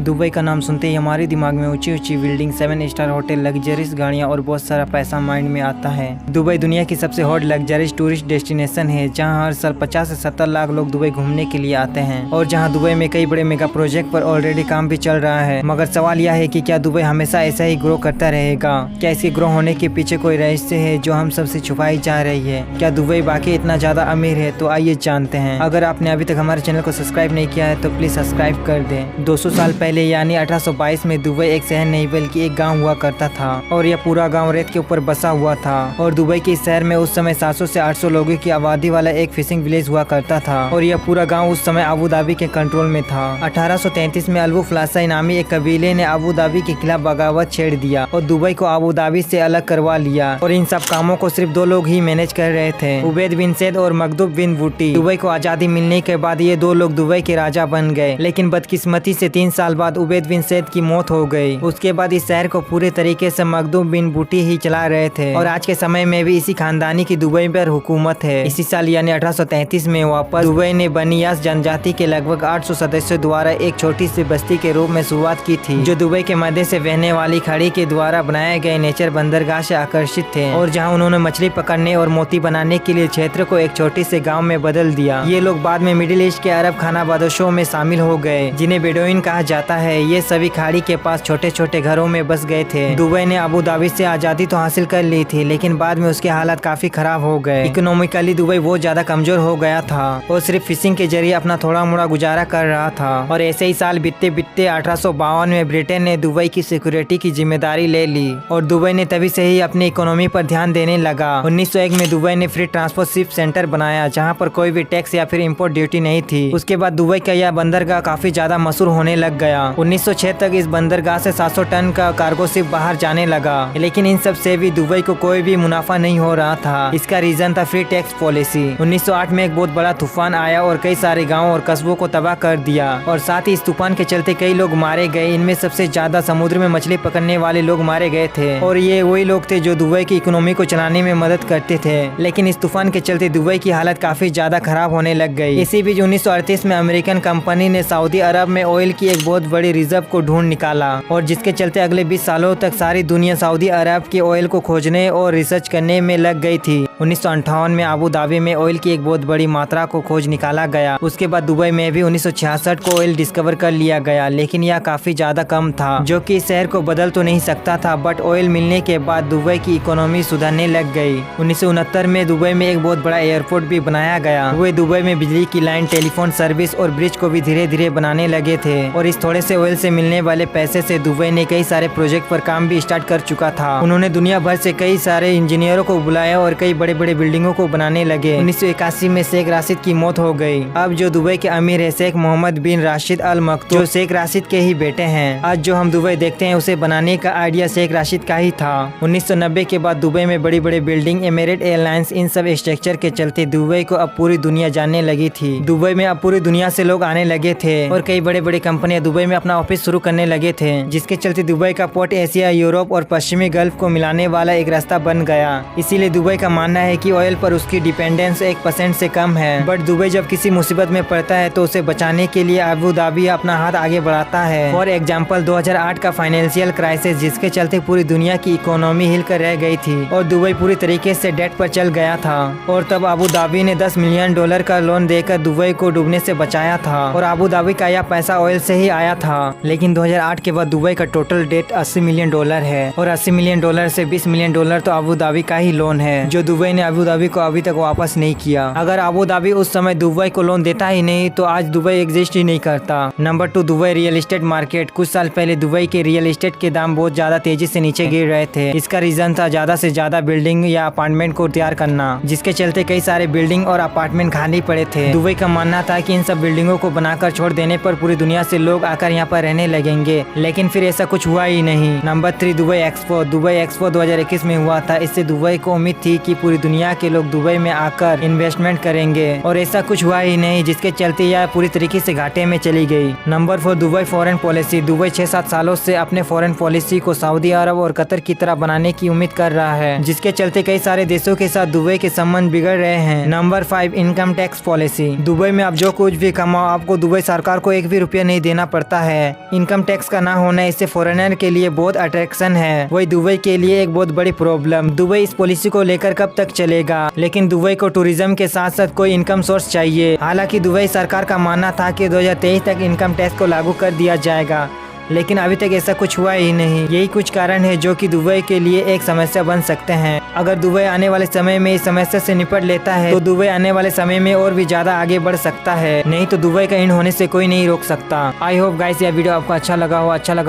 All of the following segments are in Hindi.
दुबई का नाम सुनते ही हमारे दिमाग में ऊंची ऊंची बिल्डिंग, 7 स्टार होटल, लग्जरियस गाड़ियां और बहुत सारा पैसा माइंड में आता है। दुबई दुनिया की सबसे हॉट लग्जरियस टूरिस्ट डेस्टिनेशन है, जहां हर साल 50 से 70 लाख लोग दुबई घूमने के लिए आते हैं और जहां दुबई में कई बड़े मेगा प्रोजेक्ट पर ऑलरेडी काम भी चल रहा है। मगर सवाल यह है कि क्या दुबई हमेशा ऐसा ही ग्रो करता रहेगा? क्या इसके ग्रो होने के पीछे कोई रहस्य है जो हम सबसे छुपाई जा रही है? क्या दुबई बाकी इतना ज्यादा अमीर है? तो आइए जानते हैं। अगर आपने अभी तक हमारे चैनल को सब्सक्राइब नहीं किया है तो प्लीज सब्सक्राइब कर दें। 200 साल पहले यानी 1822 में दुबई एक शहर नहीं बल्कि एक गांव हुआ करता था और यह पूरा गांव रेत के ऊपर बसा हुआ था। और दुबई के इस शहर में उस समय 700 से 800 लोगों की आबादी वाला एक फिशिंग विलेज हुआ करता था और यह पूरा गांव उस समय अबू धाबी के कंट्रोल में था। 1833 में अल्बुफ फ्लासा नामी एक कबीले ने अबू धाबी के खिलाफ बगावत छेड़ दिया और दुबई को अबू धाबी से अलग करवा लिया और इन सब कामों को सिर्फ 2 लोग ही मैनेज कर रहे थे, उबैद बिन सैद और मखदूम बिन बूटी। दुबई को आजादी मिलने के बाद ये 2 लोग दुबई के राजा बन गए, लेकिन बदकिस्मती से 3 साल बाद उबैद बिन सैद की मौत हो गई। उसके बाद इस शहर को पूरे तरीके से मखदूम बिन बूटी ही चला रहे थे और आज के समय में भी इसी खानदानी की दुबई पर हुकूमत है। इसी साल यानी 1833 में वापस दुबई ने बनियास जनजाति के लगभग 800 सदस्यों द्वारा एक छोटी सी बस्ती के रूप में शुरुआत की थी, जो दुबई के मध्य से बहने वाली खाड़ी के द्वारा बनाए गए नेचर बंदरगाह से आकर्षित थे और जहाँ उन्होंने मछली पकड़ने और मोती बनाने के लिए क्षेत्र को एक छोटे से गाँव में बदल दिया। ये लोग बाद में मिडिल ईस्ट के अरब खानाबदोशों में शामिल हो गए, जिन्हें बेडोइन कहा जाता है। ये सभी खाड़ी के पास छोटे छोटे घरों में बस गए थे। दुबई ने अबू धाबी से आजादी तो हासिल कर ली थी, लेकिन बाद में उसके हालात काफी खराब हो गए। इकोनॉमिकली दुबई बहुत ज्यादा कमजोर हो गया था और सिर्फ फिशिंग के जरिए अपना थोड़ा मोड़ा गुजारा कर रहा था। और ऐसे ही साल बीतते बीतते 1852 में ब्रिटेन ने दुबई की सिक्योरिटी की जिम्मेदारी ले ली और दुबई ने तभी से ही अपनी इकोनॉमी पर ध्यान देने लगा। 1901 में दुबई ने फ्री ट्रांसपोर्ट शिप सेंटर बनाया, जहाँ पर कोई भी टैक्स या फिर इम्पोर्ट ड्यूटी नहीं थी। उसके बाद दुबई का यह बंदरगाह काफी ज्यादा मशहूर होने लग गया। 1906 तक इस बंदरगाह से 700 टन का कार्गो शिप बाहर जाने लगा, लेकिन इन सब से भी दुबई को कोई भी मुनाफा नहीं हो रहा था। इसका रीजन था फ्री टैक्स पॉलिसी। 1908 में एक बहुत बड़ा तूफान आया और कई सारे गाँव और कस्बों को तबाह कर दिया और साथ ही इस तूफान के चलते कई लोग मारे गए। इनमें सबसे ज्यादा समुद्र में मछली पकड़ने वाले लोग मारे गए थे और ये वही लोग थे जो दुबई की इकोनॉमी को चलाने में मदद करते थे। लेकिन इस तूफान के चलते दुबई की हालत काफी ज्यादा खराब होने लग गई। इसी बीच 1938 में अमेरिकन कंपनी ने सऊदी अरब में ऑयल की एक बहुत बड़ी रिजर्व को ढूंढ निकाला और जिसके चलते अगले 20 सालों तक सारी दुनिया सऊदी अरब के ऑयल को खोजने और रिसर्च करने में लग गई थी। 1958 में अबू धाबी में ऑयल की एक बहुत बड़ी मात्रा को खोज निकाला गया। उसके बाद दुबई में भी 1966 को ऑयल डिस्कवर कर लिया गया, लेकिन यह काफी ज्यादा कम था, जो कि इस शहर को बदल तो नहीं सकता था। बट ऑयल मिलने के बाद दुबई की इकोनॉमी सुधरने लग गई। 1969 में दुबई में एक बहुत बड़ा एयरपोर्ट भी बनाया गया। वे दुबई में बिजली की लाइन, टेलीफोन सर्विस और ब्रिज को भी धीरे धीरे बनाने लगे थे और इस थोड़े से ऑयल से मिलने वाले पैसे से दुबई ने कई सारे प्रोजेक्ट पर काम भी स्टार्ट कर चुका था। उन्होंने दुनिया भर से कई सारे इंजीनियरों को बुलाया और कई बड़े बड़े बिल्डिंगों को बनाने लगे। 1981 में शेख राशिद की मौत हो गई। अब जो दुबई के अमीर है शेख मोहम्मद बिन राशिद अल मक्तूम, जो शेख राशिद के ही बेटे हैं। आज जो हम दुबई देखते हैं उसे बनाने का आइडिया शेख राशिद का ही था। 1990 के बाद दुबई में बड़ी बड़ी बिल्डिंग, एमिरेट एयरलाइंस, इन सब स्ट्रक्चर के चलते दुबई को अब पूरी दुनिया जानने लगी थी। दुबई में अब पूरी दुनिया से लोग आने लगे थे और कई बड़े बड़े कंपनियां दुबई में अपना ऑफिस शुरू करने लगे थे, जिसके चलते दुबई का पोर्ट एशिया, यूरोप और पश्चिमी गल्फ को मिलाने वाला एक रास्ता बन गया। इसीलिए दुबई का मानना है कि ऑयल पर उसकी डिपेंडेंस 1% से कम है। बट दुबई जब किसी मुसीबत में पड़ता है तो उसे बचाने के लिए अबू धाबी अपना हाथ आगे बढ़ाता है। फॉर एग्जाम्पल 2008 का फाइनेंशियल क्राइसिस, जिसके चलते पूरी दुनिया की इकोनॉमी हिलकर रह गई थी और दुबई पूरी तरीके से डेट पर चल गया था और तब अबू धाबी ने $10 मिलियन का लोन देकर दुबई को डूबने से बचाया था और अबू धाबी का यह पैसा ऑयल से ही आया था। लेकिन 2008 के बाद दुबई का टोटल डेट $80 मिलियन है और $80 मिलियन से $20 मिलियन तो अबू धाबी का ही लोन है, जो दुबई ने अबू धाबी को अभी तक वापस नहीं किया। अगर अबू धाबी उस समय दुबई को लोन देता ही नहीं तो आज दुबई एग्जिस्ट ही नहीं करता। Number 2, Dubai real estate market. कुछ साल पहले दुबई के रियल एस्टेट के दाम बहुत ज्यादा तेजी से नीचे गिर रहे थे। इसका रीजन था ज्यादा से ज्यादा बिल्डिंग या अपार्टमेंट को तैयार करना, जिसके चलते कई सारे बिल्डिंग और अपार्टमेंट खाली पड़े थे। दुबई का मानना था कि इन सब बिल्डिंगों को बनाकर छोड़ देने पर पूरी दुनिया से लोग आकर यहाँ पर रहने लगेंगे, लेकिन फिर ऐसा कुछ हुआ ही नहीं। Number 3, Dubai expo. Dubai expo 2021 में हुआ था। इससे दुबई को उम्मीद थी कि पूरी पूरी दुनिया के लोग दुबई में आकर इन्वेस्टमेंट करेंगे, और ऐसा कुछ हुआ ही नहीं, जिसके चलते यह पूरी तरीके से घाटे में चली गई। Number 4, Dubai foreign policy. Dubai 6-7 सालों से अपने फॉरेन पॉलिसी को सऊदी अरब और कतर की तरह बनाने की उम्मीद कर रहा है, जिसके चलते कई सारे देशों के साथ दुबई के संबंध बिगड़ रहे हैं। Number 5, income tax policy. Dubai में आप जो कुछ भी कमाओ, आपको दुबई सरकार को एक भी रुपया नहीं देना पड़ता है। इनकम टैक्स का ना होना इससे फॉरेनर के लिए बहुत अट्रैक्शन है, वही दुबई के लिए एक बहुत बड़ी प्रॉब्लम। दुबई इस पॉलिसी को लेकर कब तक चलेगा? लेकिन दुबई को टूरिज्म के साथ साथ कोई इनकम सोर्स चाहिए। हालांकि दुबई सरकार का मानना था कि 2023 तक इनकम टैक्स को लागू कर दिया जाएगा, लेकिन अभी तक ऐसा कुछ हुआ ही नहीं। यही कुछ कारण है जो कि दुबई के लिए एक समस्या बन सकते हैं। अगर दुबई आने वाले समय में इस समस्या से निपट लेता है तो दुबई आने वाले समय में और भी ज्यादा आगे बढ़ सकता है, नहीं तो दुबई का इन होने से कोई नहीं रोक सकता। आई होप गाइस यह वीडियो आपको अच्छा लगा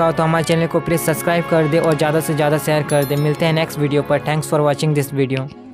हो तो हमारे चैनल को प्लीज सब्सक्राइब कर दे और ज्यादा से ज्यादा शेयर कर दे। मिलते हैं नेक्स्ट वीडियो पर। Thanks for watching this video.